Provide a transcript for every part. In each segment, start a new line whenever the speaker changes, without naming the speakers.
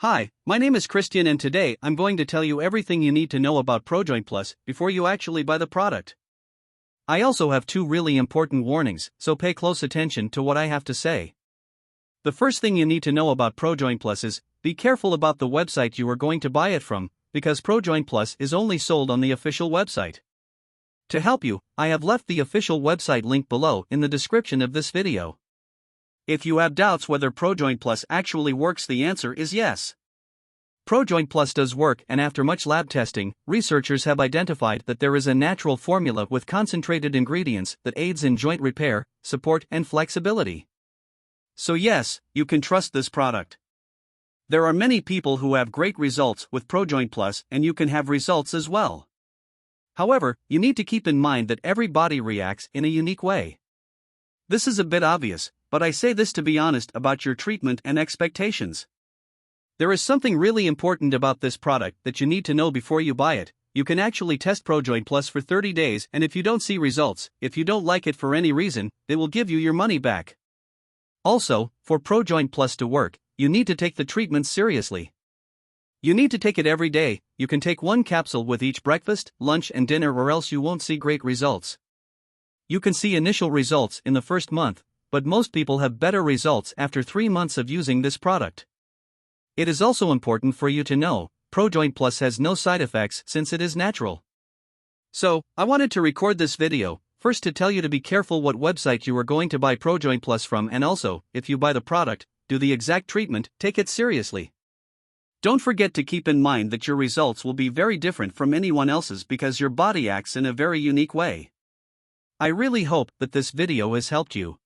Hi, my name is Christian and today I'm going to tell you everything you need to know about Projoint Plus before you actually buy the product. I also have two really important warnings, so pay close attention to what I have to say. The first thing you need to know about Projoint Plus is, be careful about the website you are going to buy it from, because Projoint Plus is only sold on the official website. To help you, I have left the official website link below in the description of this video. If you have doubts whether Projoint Plus actually works, the answer is yes. Projoint Plus does work, and after much lab testing, researchers have identified that there is a natural formula with concentrated ingredients that aids in joint repair, support, and flexibility. So yes, you can trust this product. There are many people who have great results with Projoint Plus, and you can have results as well. However, you need to keep in mind that every body reacts in a unique way. This is a bit obvious, but I say this to be honest about your treatment and expectations. There is something really important about this product that you need to know before you buy it. You can actually test Projoint Plus for 30 days, and if you don't see results, if you don't like it for any reason, they will give you your money back. Also, for Projoint Plus to work, you need to take the treatment seriously. You need to take it every day. You can take one capsule with each breakfast, lunch, and dinner, or else you won't see great results. You can see initial results in the first month, but most people have better results after 3 months of using this product. It is also important for you to know, Projoint Plus has no side effects since it is natural. So, I wanted to record this video, first to tell you to be careful what website you are going to buy Projoint Plus from, and also, if you buy the product, do the exact treatment, take it seriously. Don't forget to keep in mind that your results will be very different from anyone else's because your body acts in a very unique way. I really hope that this video has helped you.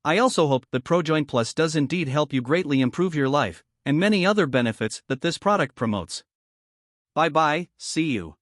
I also hope that Projoint Plus does indeed help you greatly improve your life, and many other benefits that this product promotes. Bye bye, see you.